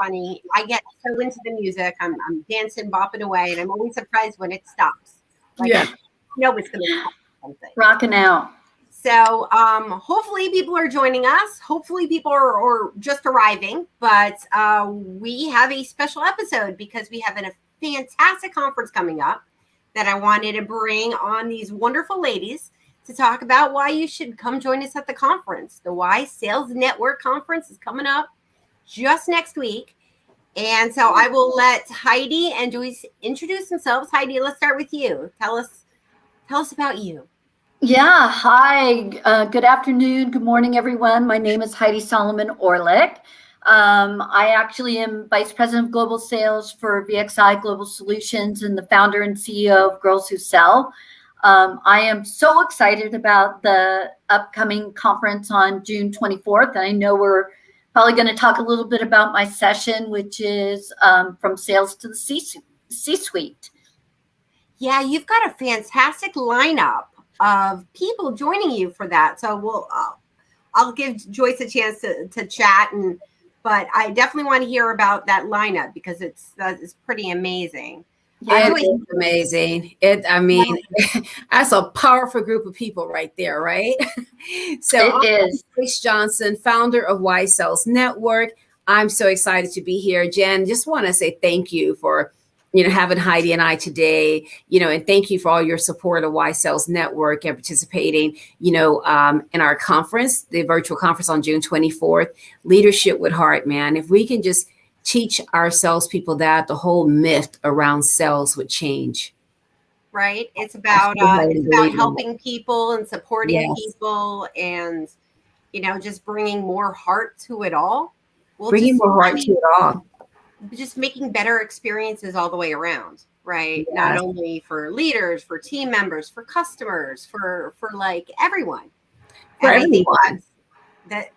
funny. I get so into the music. I'm dancing, bopping away, and I'm always surprised when it stops. Like, yeah. It's going to stop something. Rocking out. So hopefully people are joining us. Hopefully people are just arriving. But we have a special episode because we have a fantastic conference coming up that I wanted to bring on these wonderful ladies to talk about why you should come join us at the conference. The Y Sales Network Conference is coming up just next week. And so I will let Heidi and Joyce introduce themselves. Heidi, let's start with you. Tell us about you. Yeah. Hi. Good afternoon. Good morning, everyone. My name is Heidi Solomon-Orlick. I actually am Vice President of Global Sales for VXI Global Solutions and the founder and CEO of Girls Who Sell. I am so excited about the upcoming conference on June 24th. And I know we're probably going to talk a little bit about my session, which is from sales to the C-suite. Yeah, you've got a fantastic lineup of people joining you for that. So I'll give Joyce a chance to chat, but I definitely want to hear about that lineup because it's pretty amazing. Yeah, it is amazing. That's a powerful group of people right there, right? So it is. Joyce Johnson, founder of Y Sales Network. I'm so excited to be here. Jen, just want to say thank you for having Heidi and I today, and thank you for all your support of Y Sales Network and participating, in our conference, the virtual conference on June 24th, Leadership with Heart, man. If we can just teach our salespeople that, the whole myth around sales would change. Right. It's about helping people and supporting people and, just bringing more heart to it all. Just making better experiences all the way around, right? Yes. Not only for leaders, for team members, for customers, for like everyone. For everyone.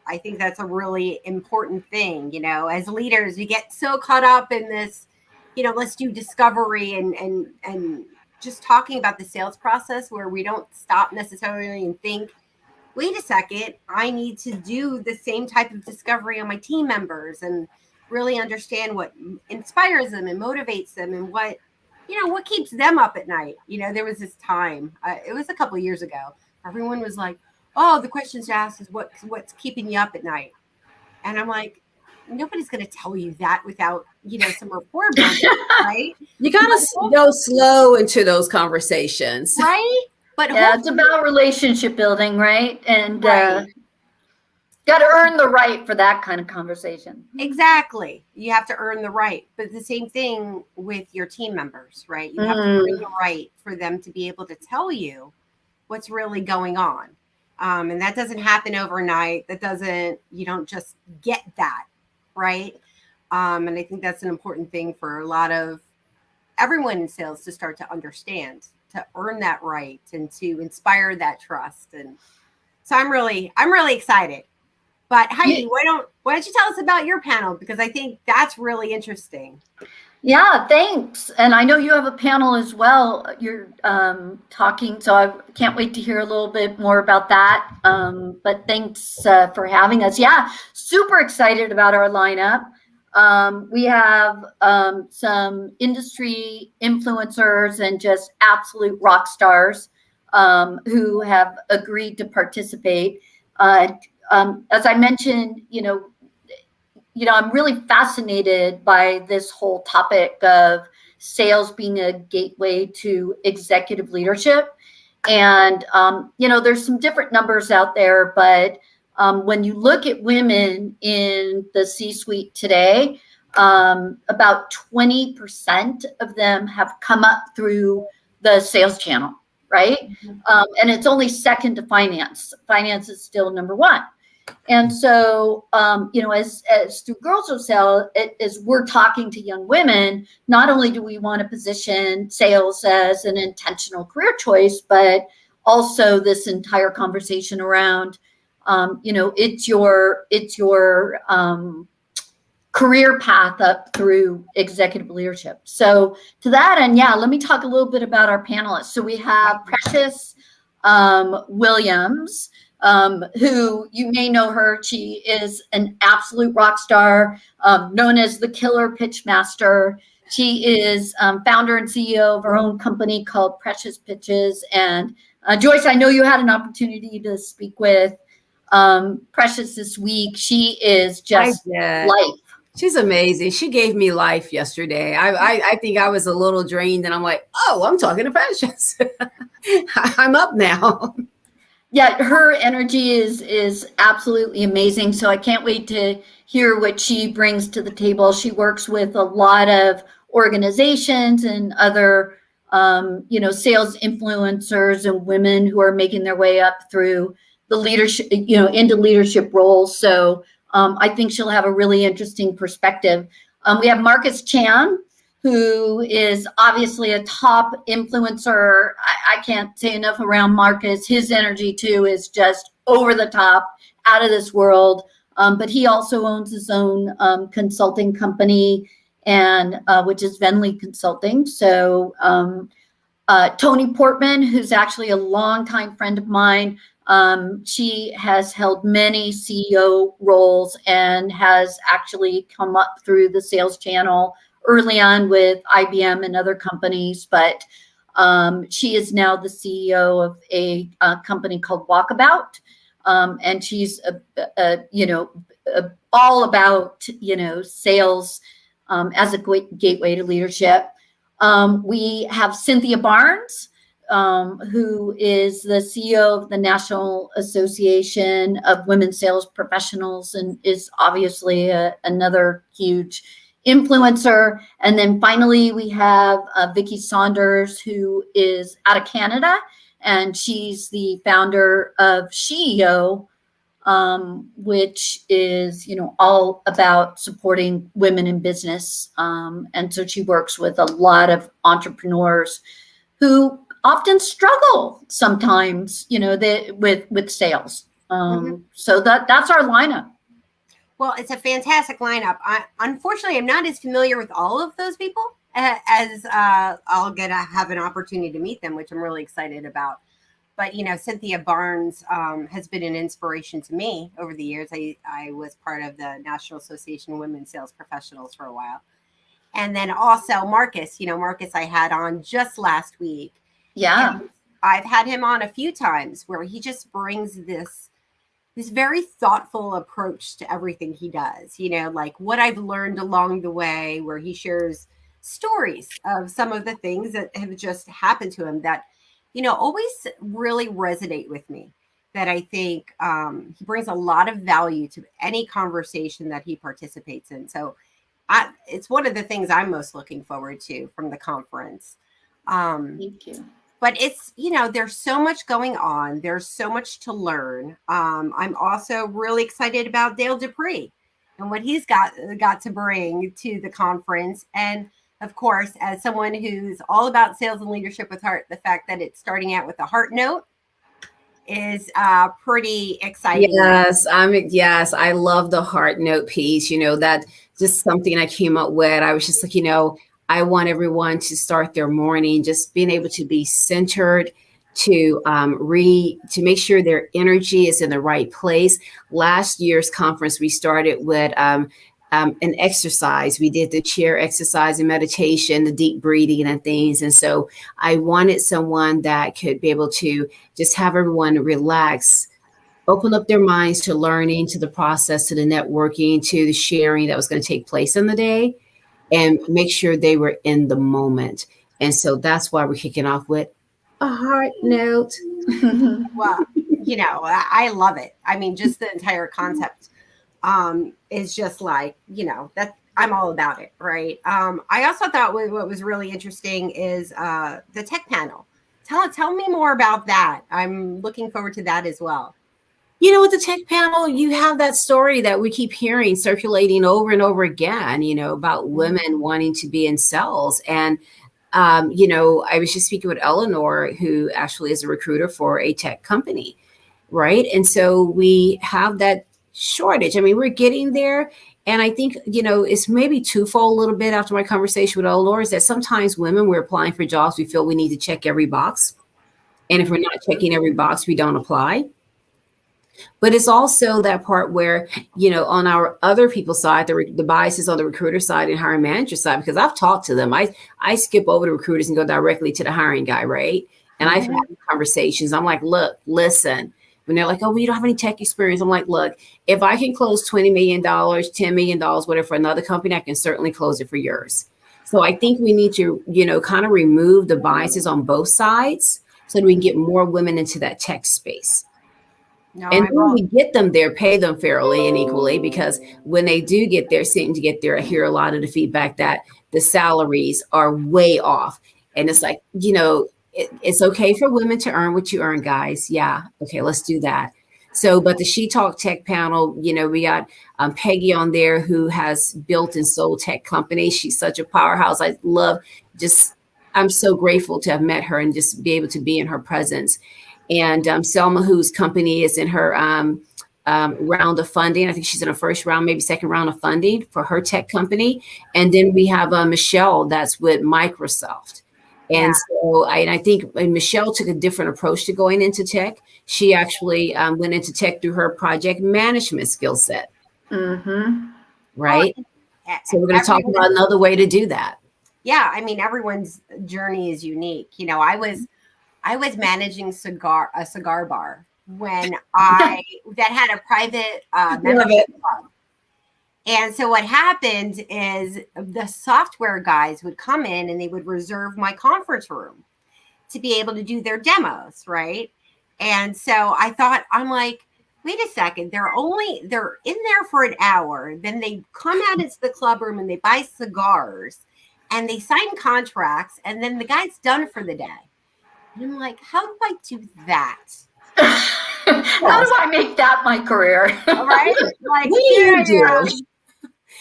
I think that's a really important thing. As leaders, we get so caught up in this, let's do discovery and just talking about the sales process where we don't stop necessarily and think, wait a second, I need to do the same type of discovery on my team members and really understand what inspires them and motivates them and what keeps them up at night. There was this time, it was a couple of years ago, everyone was like, oh, the questions to ask is what's keeping you up at night. And I'm like, nobody's going to tell you that without, some rapport building, right? You got to go slow into those conversations. Right? But yeah, it's about relationship building, right? And got to earn the right for that kind of conversation. Exactly. You have to earn the right. But the same thing with your team members, right? You have to earn the right for them to be able to tell you what's really going on. And that doesn't happen overnight. You don't just get that, right? And I think that's an important thing for a lot of everyone in sales to start to understand, to earn that right and to inspire that trust. And so I'm really excited. But Heidi, why don't you tell us about your panel? Because I think that's really interesting. Yeah, thanks. And I know you have a panel as well. You're talking, so I can't wait to hear a little bit more about that. But thanks for having us. Yeah, super excited about our lineup. We have some industry influencers and just absolute rock stars who have agreed to participate. As I mentioned, I'm really fascinated by this whole topic of sales being a gateway to executive leadership. And, there's some different numbers out there, but when you look at women in the C-suite today, about 20% of them have come up through the sales channel, right? Mm-hmm. And it's only second to finance. Finance is still number one. And so, as through Girls Who Sell, as we're talking to young women, not only do we want to position sales as an intentional career choice, but also this entire conversation around, it's your career path up through executive leadership. So to that end, let me talk a little bit about our panelists. So we have Precious Williams, who you may know her. She is an absolute rock star, known as the Killer Pitch Master. She is founder and CEO of her own company called Precious Pitches. And Joyce, I know you had an opportunity to speak with Precious this week. She is just life. She's amazing. She gave me life yesterday. I think I was a little drained, and I'm like, oh, I'm talking to Precious. I'm up now. Yeah, her energy is absolutely amazing. So I can't wait to hear what she brings to the table. She works with a lot of organizations and other sales influencers and women who are making their way up through the leadership, into leadership roles. So I think she'll have a really interesting perspective. We have Marcus Chan, who is obviously a top influencer. I can't say enough around Marcus. His energy too is just over the top, out of this world. But he also owns his own consulting company, and which is Venley Consulting. So Tony Portman, who's actually a longtime friend of mine, she has held many CEO roles and has actually come up through the sales channel early on with IBM and other companies, but she is now the CEO of a company called Walkabout, and she's all about sales as a gateway to leadership. We have Cynthia Barnes, who is the CEO of the National Association of Women Sales Professionals and is obviously another huge influencer. And then finally, we have Vicki Saunders, who is out of Canada, and she's the founder of SheEO, which is, all about supporting women in business. And so she works with a lot of entrepreneurs who often struggle sometimes, with sales. So that's our lineup. Well, it's a fantastic lineup. Unfortunately, I'm not as familiar with all of those people as I'll have an opportunity to meet them, which I'm really excited about. But, Cynthia Barnes has been an inspiration to me over the years. I was part of the National Association of Women Sales Professionals for a while. And then also Marcus, Marcus I had on just last week. Yeah. And I've had him on a few times where he just brings this very thoughtful approach to everything he does, like what I've learned along the way, where he shares stories of some of the things that have just happened to him that, always really resonate with me, that I think he brings a lot of value to any conversation that he participates in. So it's one of the things I'm most looking forward to from the conference. Thank you. But it's, there's so much going on. There's so much to learn. I'm also really excited about Dale Dupree and what he's got to bring to the conference. And of course, as someone who's all about sales and leadership with heart, the fact that it's starting out with a heart note is pretty exciting. Yes, I love the heart note piece. That just something I came up with. I was just like, I want everyone to start their morning just being able to be centered, to make sure their energy is in the right place. Last year's conference, we started with an exercise. We did the chair exercise and meditation, the deep breathing and things. And so I wanted someone that could be able to just have everyone relax, open up their minds to learning, to the process, to the networking, to the sharing that was going to take place in the day, and make sure they were in the moment. And so that's why we're kicking off with a heart note. Well, I love it. I mean, just the entire concept is just like, that I'm all about it, right? I also thought what was really interesting is the tech panel. Tell me more about that. I'm looking forward to that as well. With the tech panel, you have that story that we keep hearing circulating over and over again, about women wanting to be in sales. And, I was just speaking with Eleanor, who actually is a recruiter for a tech company, right? And so we have that shortage. I mean, we're getting there. And I think, it's maybe twofold a little bit after my conversation with Eleanor, is that sometimes women, we're applying for jobs, we feel we need to check every box. And if we're not checking every box, we don't apply. But it's also that part where, on our other people's side, the biases on the recruiter side and hiring manager side, because I've talked to them. I skip over the recruiters and go directly to the hiring guy, right? And I've had conversations. I'm like, look, listen. When they're like, oh, well, you don't have any tech experience. I'm like, look, if I can close $20 million, $10 million, whatever, for another company, I can certainly close it for yours. So I think we need to, kind of remove the biases on both sides so that we can get more women into that tech space. No, and when we get them there, pay them fairly and equally, because when they do get there, seem to get there, I hear a lot of the feedback that the salaries are way off. And it's like, it's okay for women to earn what you earn, guys. Yeah. Okay, let's do that. So, but the She Talk Tech panel, we got Peggy on there who has built and sold tech companies. She's such a powerhouse. I'm so grateful to have met her and just be able to be in her presence. And Selma, whose company is in her round of funding. I think she's in her first round, maybe second round of funding for her tech company. And then we have Michelle that's with Microsoft. And so I think Michelle took a different approach to going into tech. She actually went into tech through her project management skill set. Mm-hmm. Right? So we're going to talk about another way to do that. Yeah. I mean, everyone's journey is unique. I was managing a cigar bar when that had a private membership club. And so what happened is the software guys would come in and they would reserve my conference room to be able to do their demos, right? And so I'm like, wait a second, they're in there for an hour. Then they come out into the club room and they buy cigars and they sign contracts. And then the guy's done for the day. And I'm like, how do I do that? How do I make that my career? All right. Like, here I am,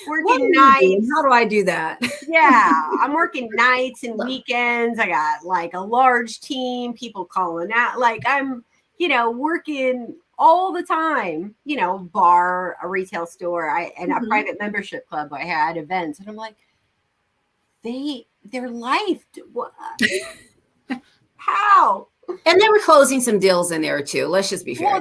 working nights. How do I do that? Yeah. I'm working nights and weekends. I got like a large team, people calling out. Like I'm, working all the time, bar, a retail store, and a private membership club. I had events. And I'm like, their life. What? How? And they were closing some deals in there too. Let's just be fair. Well,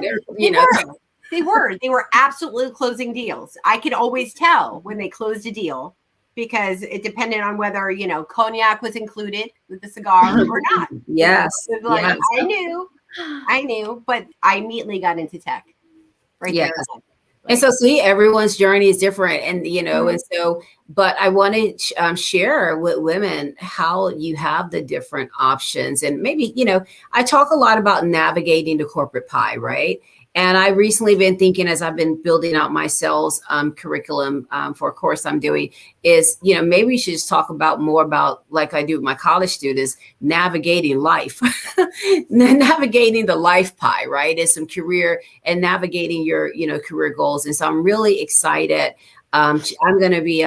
they were absolutely closing deals. I could always tell when they closed a deal because it depended on whether, cognac was included with the cigar or not. Yes. Like, yes. I knew, but I immediately got into tech there. And so see, everyone's journey is different. And, and so, but I want to share with women how you have the different options. And maybe, I talk a lot about navigating the corporate pie, right? And I recently been thinking, as I've been building out my sales curriculum for a course I'm doing, is, maybe we should just talk more about, like I do with my college students, navigating life, navigating the life pie, right? It's some career and navigating your, career goals. And so I'm really excited. I'm going to be,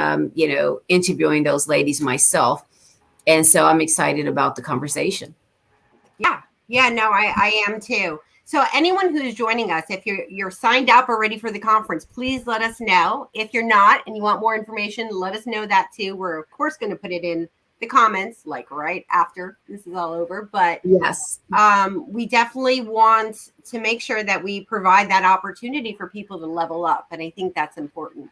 interviewing those ladies myself. And so I'm excited about the conversation. Yeah. Yeah, no, I am too. So anyone who's joining us, if you're signed up or ready for the conference, please let us know. If you're not and you want more information, let us know that too. We're of course going to put it in the comments, like right after this is all over. But yes, we definitely want to make sure that we provide that opportunity for people to level up. And I think that's important.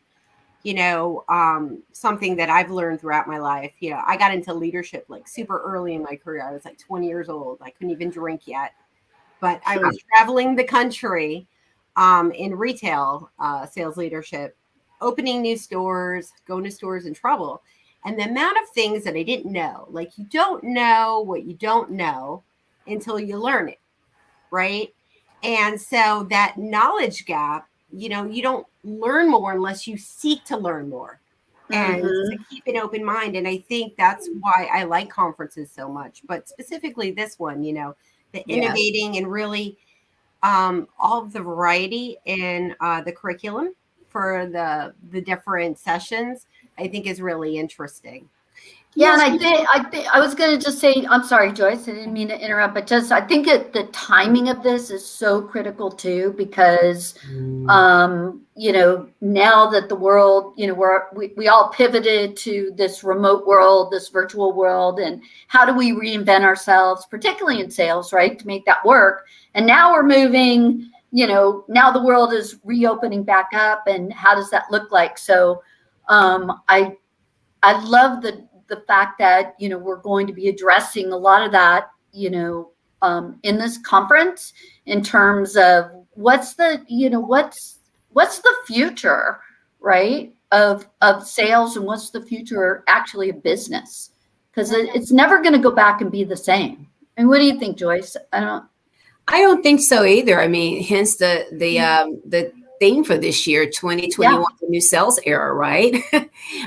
Something that I've learned throughout my life, I got into leadership like super early in my career. I was like 20 years old. I couldn't even drink yet. But I was traveling the country in retail sales leadership, opening new stores, going to stores in trouble. And the amount of things that I didn't know, like you don't know what you don't know until you learn it, right? And so that knowledge gap, you don't learn more unless you seek to learn more and to keep an open mind. And I think that's why I like conferences so much, but specifically this one, the innovating and really all of the variety in the curriculum for the different sessions, I think is really interesting. Yeah, and I think I was going to just say, I'm sorry, Joyce, I didn't mean to interrupt, but just I think the timing of this is so critical too, because now that the world, we all pivoted to this remote world, this virtual world, and how do we reinvent ourselves, particularly in sales, right, to make that work? And now we're moving now the world is reopening back up, and how does that look like? So I love the fact that, we're going to be addressing a lot of that, in this conference, in terms of what's the future, right, of sales, and what's the future actually of business, because it's never going to go back and be the same. And what do you think, Joyce? I don't think so either. I mean, hence the theme for this year, 2021, the new sales era, right?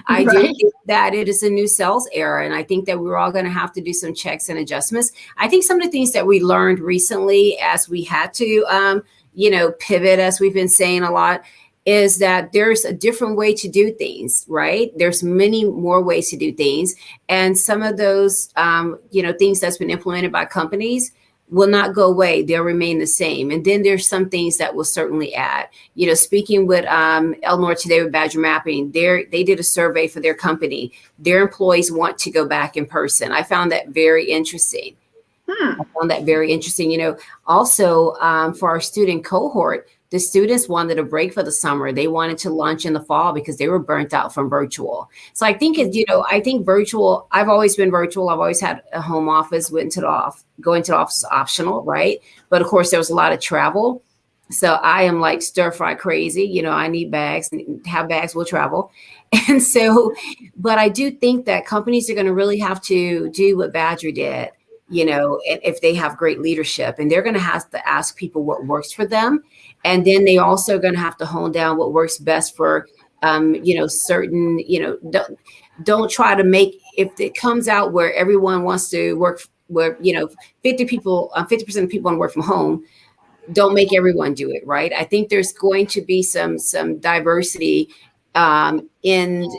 I do think that it is a new sales era. And I think that we're all going to have to do some checks and adjustments. I think some of the things that we learned recently as we had to, pivot, as we've been saying a lot, is that there's a different way to do things, right? There's many more ways to do things. And some of those, things that's been implemented by companies will not go away. They'll remain the same. And then there's some things that will certainly add. Speaking with Elnor today with Badger Mapping, they did a survey for their company. Their employees want to go back in person. I found that very interesting. Also, for our student cohort, the students wanted a break for the summer. They wanted to launch in the fall because they were burnt out from virtual. So I think I think virtual, I've always been virtual. I've always had a home office, going to the office is optional, right? But of course there was a lot of travel. So I am like stir fry crazy. I need bags, and have bags will travel. And so, but I do think that companies are going to really have to do what Badger did, if they have great leadership, and they're going to have to ask people what works for them. And then they also are going to have to hone down what works best for, certain, don't try to make, if it comes out where everyone wants to work, where, 50% of people want to work from home, don't make everyone do it, right? I think there's going to be some diversity in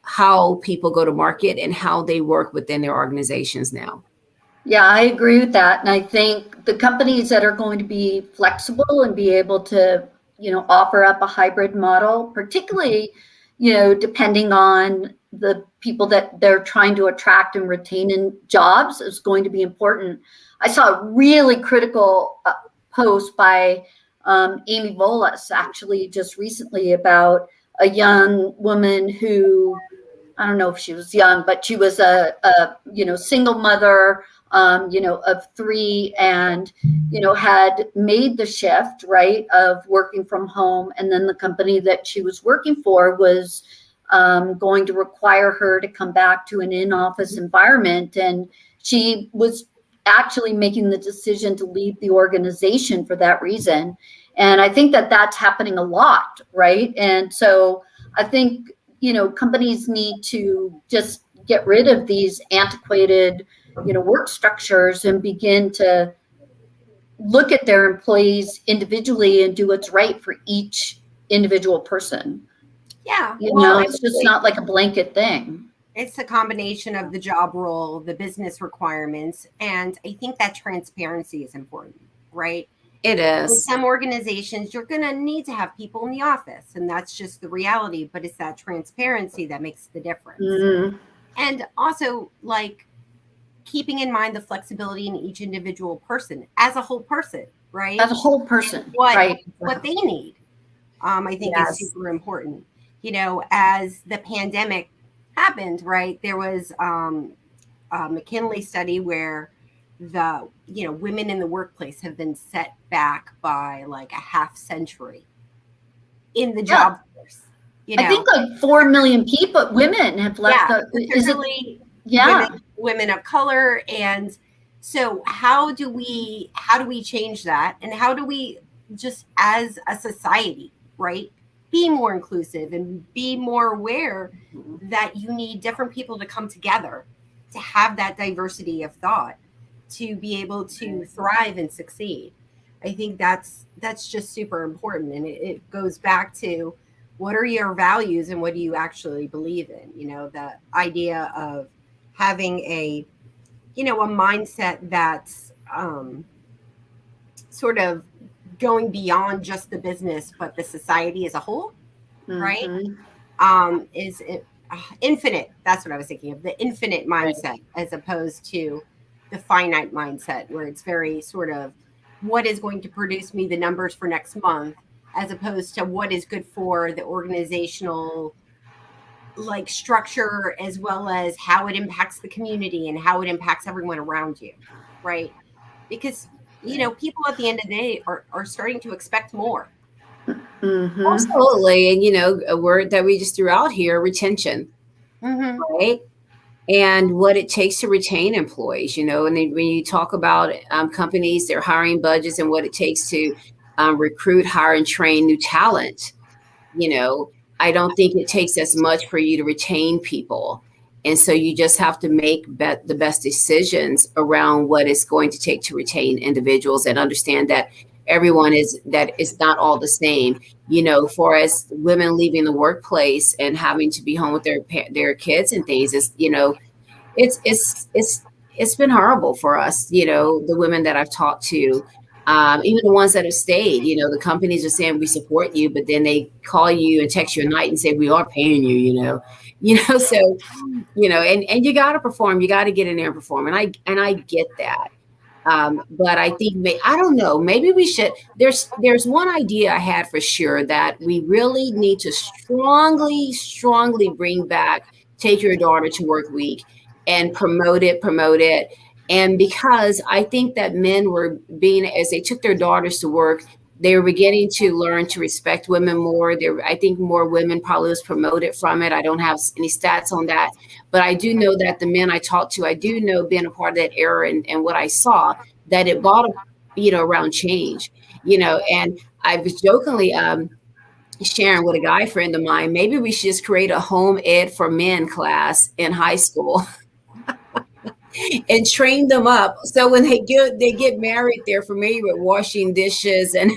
how people go to market and how they work within their organizations now. Yeah, I agree with that. And I think the companies that are going to be flexible and be able to, offer up a hybrid model, particularly, depending on the people that they're trying to attract and retain in jobs, is going to be important. I saw a really critical post by Amy Volas, actually, just recently, about a young woman who, I don't know if she was young, but she was a single mother, of 3, and, had made the shift, right, of working from home. And then the company that she was working for was going to require her to come back to an in-office environment. And she was actually making the decision to leave the organization for that reason. And I think that that's happening a lot, right? And so I think, companies need to just get rid of these antiquated, work structures, and begin to look at their employees individually and do what's right for each individual person. Yeah. It's just not like a blanket thing. It's a combination of the job role, the business requirements, and I think that transparency is important, right? It is. In some organizations, you're going to need to have people in the office, and that's just the reality, but it's that transparency that makes the difference. Mm-hmm. And also, like, keeping in mind the flexibility in each individual person as a whole person, right? As a whole person, what they need, I think Yes. is super important. As the pandemic happened, right, there was a McKinley study where the women in the workplace have been set back by like a half century in the job force. I think like 4 million women have left. Women of color. And so how do we change that? And how do we just as a society, right, be more inclusive and be more aware that you need different people to come together to have that diversity of thought to be able to thrive and succeed? I think that's just super important. And it goes back to, what are your values and what do you actually believe in? The idea of having a mindset that's sort of going beyond just the business, but the society as a whole, right? Is infinite. That's what I was thinking of, the infinite mindset, as opposed to the finite mindset, where it's very sort of what is going to produce me the numbers for next month, as opposed to what is good for the organizational like structure, as well as how it impacts the community and how it impacts everyone around you, right? Because people at the end of the day are starting to expect more. Mm-hmm. Absolutely. And, a word that we just threw out here, retention, right? And what it takes to retain employees, and then when you talk about companies, their hiring budgets and what it takes to recruit, hire, and train new talent, I don't think it takes as much for you to retain people. And so you just have to make the best decisions around what it's going to take to retain individuals, and understand that everyone is not all the same. For as women leaving the workplace and having to be home with their kids and things, it's been horrible for us. The women that I've talked to, even the ones that have stayed, the companies are saying we support you, but then they call you and text you at night and say we are paying you. So and you got to perform. You got to get in there and perform, and I get that. But I think I don't know. Maybe we should. There's one idea I had for sure, that we really need to strongly bring back Take Your Daughter to Work Week and promote it. And because I think that men were as they took their daughters to work, they were beginning to learn to respect women more. I think more women probably was promoted from it. I don't have any stats on that, but I do know that the men I talked to, I do know, being a part of that era and what I saw, that it brought around change, and I was jokingly sharing with a guy friend of mine, maybe we should just create a home ed for men class in high school and train them up, so when they get married, they're familiar with washing dishes and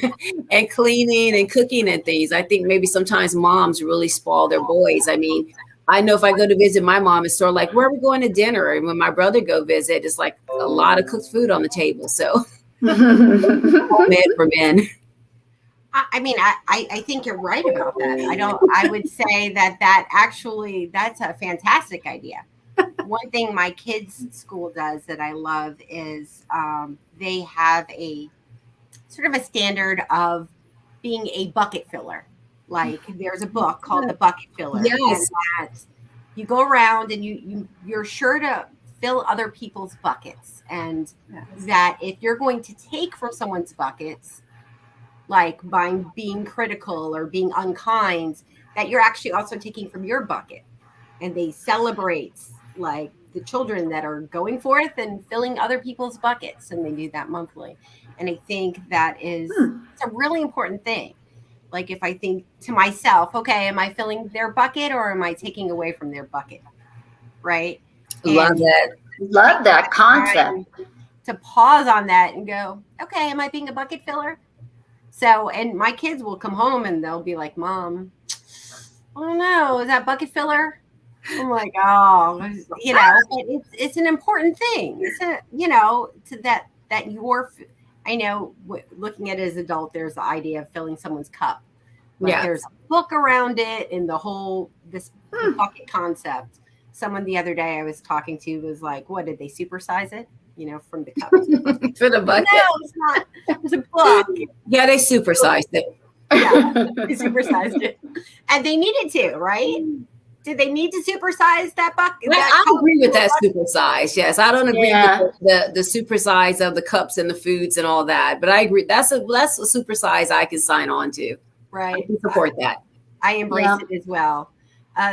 cleaning and cooking and things. I think maybe sometimes moms really spoil their boys. I mean, I know if I go to visit my mom, it's sort of like, where are we going to dinner? And when my brother go visit, it's like a lot of cooked food on the table. So for men. I mean, I think you're right about that. I would say that actually, that's a fantastic idea. One thing my kids' school does that I love is they have a sort of a standard of being a bucket filler. Like there's a book called The Bucket Filler. Yes. And that you go around and you're sure to fill other people's buckets. And that if you're going to take from someone's buckets, like by being critical or being unkind, that you're actually also taking from your bucket. And they celebrate like the children that are going forth and filling other people's buckets, and they do that monthly. And I think that is it's a really important thing. Like if I think to myself, okay, am I filling their bucket or am I taking away from their bucket? Right? Love that. Love that concept. To pause on that and go, okay, am I being a bucket filler? So, and my kids will come home and they'll be like, Mom, I don't know, is that bucket filler? I'm like, oh, it's an important thing. It's to that I know looking at it as an adult, there's the idea of filling someone's cup. Like there's a book around it and this bucket concept. Someone the other day I was talking to was like, what, did they supersize it? From the cup for the bucket? No, it's not. It's a book. Yeah, they supersized it. Yeah, they supersized it. And they needed to, right? Did they need to supersize that bucket? I agree with that supersize. Yes, I don't agree with the supersize of the cups and the foods and all that. But I agree. That's a supersize I can sign on to. Right. I can support that. I embrace it as well.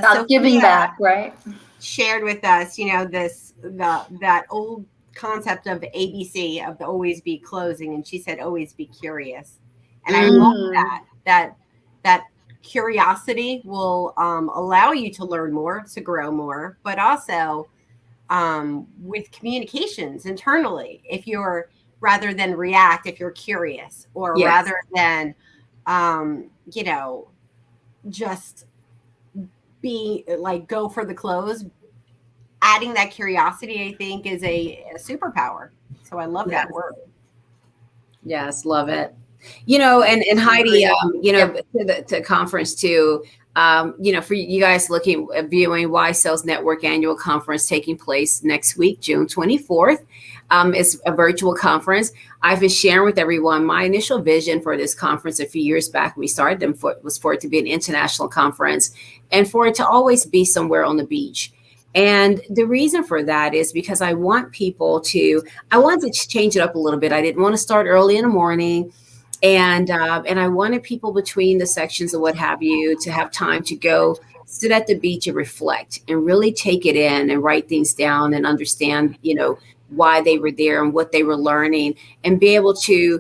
So giving back, right? Shared with us, that old concept of ABC, of the always be closing, and she said always be curious. And I love that curiosity will allow you to learn more, to grow more, but also with communications internally, if you're rather than react, if you're curious, or rather than just be like go for the close, adding that curiosity, I think, is a superpower. So I love that word. Yes, love it. And Heidi, to conference too, for you guys viewing Wise Sales Network annual conference taking place next week, June 24th. It's a virtual conference. I've been sharing with everyone my initial vision for this conference a few years back. We started them was for it to be an international conference and for it to always be somewhere on the beach. And the reason for that is because I wanted to change it up a little bit. I didn't want to start early in the morning. And I wanted people between the sections of what have you to have time to go sit at the beach and reflect and really take it in and write things down and understand, why they were there and what they were learning and be able to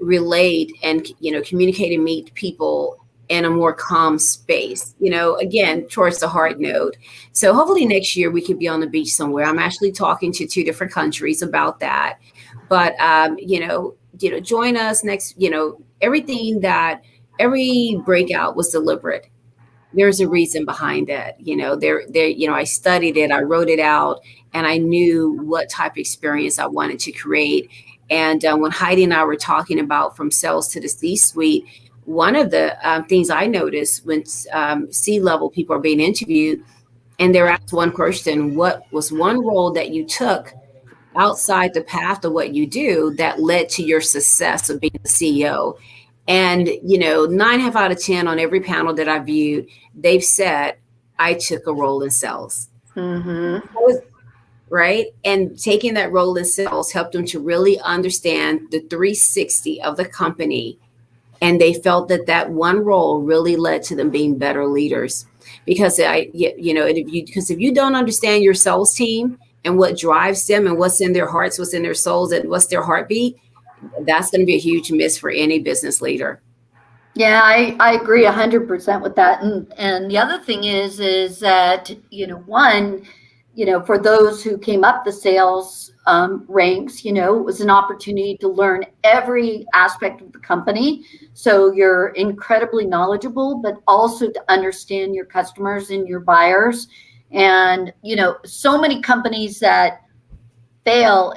relate and, communicate and meet people in a more calm space, again, towards the heart note. So hopefully next year we could be on the beach somewhere. I'm actually talking to 2 different countries about that. But, join us next, every breakout was deliberate. There's a reason behind it. I studied it, I wrote it out, and I knew what type of experience I wanted to create. And when Heidi and I were talking about from sales to the C-suite, one of the things I noticed when C-level people are being interviewed and they're asked one question, what was one role that you took outside the path of what you do that led to your success of being the CEO? And, 9.5 out of 10 on every panel that I viewed, they've said, I took a role in sales. Mm-hmm. Right. And taking that role in sales helped them to really understand the 360 of the company. And they felt that one role really led to them being better leaders. Because if you don't understand your sales team and what drives them and what's in their hearts, what's in their souls, and what's their heartbeat, that's going to be a huge miss for any business leader. Yeah, I agree 100% with that. And the other thing is that, for those who came up the sales ranks, it was an opportunity to learn every aspect of the company. So you're incredibly knowledgeable, but also to understand your customers and your buyers. And, so many companies that fail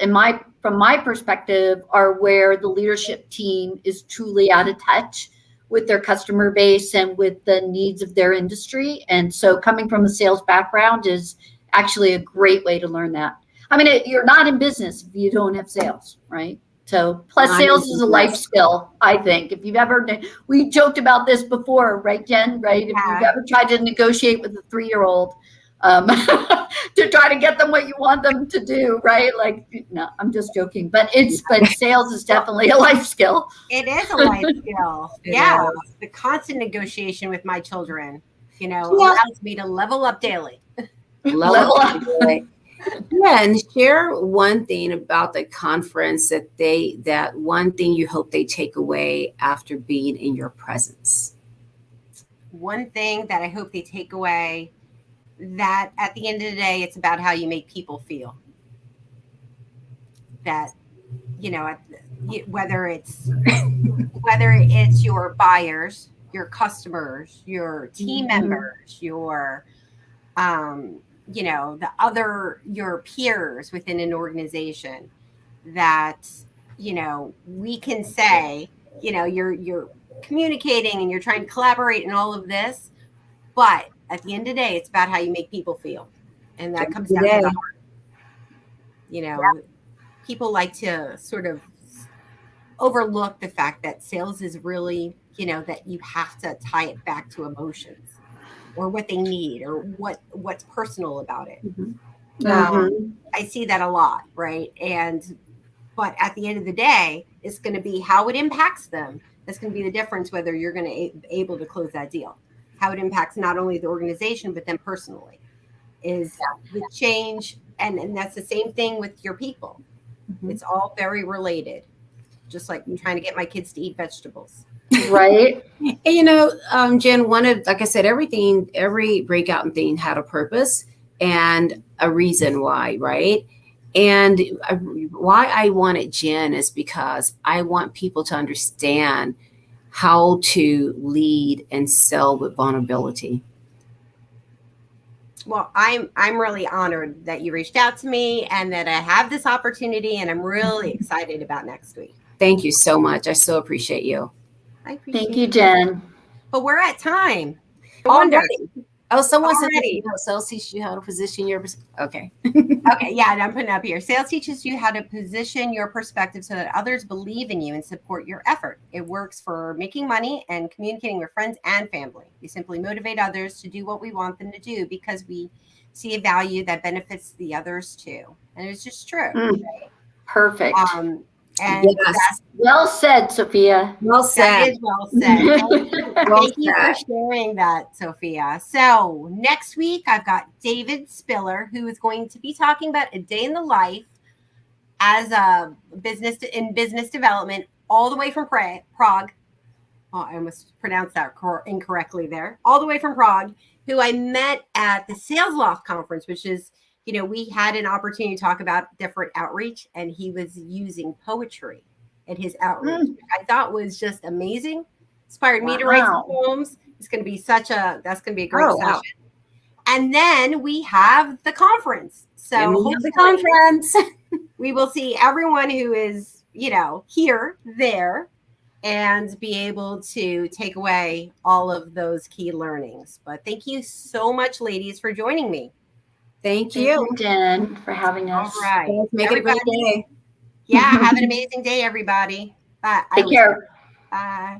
from my perspective are where the leadership team is truly out of touch with their customer base and with the needs of their industry. And so coming from a sales background is actually a great way to learn that. I mean, you're not in business if you don't have sales, right? So plus sales is a life skill, I think. If you've ever, we joked about this before, right, Jen, right? If you've ever tried to negotiate with a 3-year-old to try to get them what you want them to do, right? Like, no, I'm just joking, but sales is definitely a life skill. It is a life skill. Yeah. The constant negotiation with my children, allows me to level up daily. Level up. Yeah, and share one thing about the conference that one thing you hope they take away after being in your presence. One thing that I hope they take away, that at the end of the day, it's about how you make people feel. That, whether it's your buyers, your customers, your team members, your your peers within an organization, that, we can say, you're communicating and you're trying to collaborate and all of this, but at the end of the day, it's about how you make people feel. And that comes down to the heart. People like to sort of overlook the fact that sales is really, that you have to tie it back to emotions or what they need or what's personal about it. I see that a lot, right? But at the end of the day, it's going to be how it impacts them. That's going to be the difference whether you're going to be able to close that deal. How it impacts not only the organization, but them personally is the change. And that's the same thing with your people. It's all very related. Just like trying to get my kids to eat vegetables. Right. And, Jen, like I said, every breakout thing had a purpose and a reason why, right? And why I wanted Jen is because I want people to understand how to lead and sell with vulnerability. Well, I'm really honored that you reached out to me and that I have this opportunity, and I'm really excited about next week. Thank you so much. I so appreciate you. I appreciate Thank you, Jen. But we're at time. Already. Oh, someone said Already. sales teaches you how to position your. Okay. Okay, yeah, and I'm putting it up here. Sales teaches you how to position your perspective so that others believe in you and support your effort. It works for making money and communicating with friends and family. We simply motivate others to do what we want them to do because we see a value that benefits the others too. And it's just true. Perfect. And Yes. Well said, Sophia. Well that said. is well said. Well Thank you for said. sharing that, Sophia. So next week, I've got David Spiller, who is going to be talking about a day in the life as a business development, all the way from Prague. Oh, I almost pronounced that incorrectly there. All the way from Prague, who I met at the Sales Loft conference, which is, we had an opportunity to talk about different outreach, and he was using poetry in his outreach, which I thought was just amazing. Inspired me to write some poems. That's going to be a great session. Wow. And then we have the conference. So the conference. We will see everyone who is, here, there, and be able to take away all of those key learnings. But thank you so much, ladies, for joining me. Thank you, Jen, for having us. All right. Make it a great day. Yeah, have an amazing day, everybody. Bye. Take care. Bye.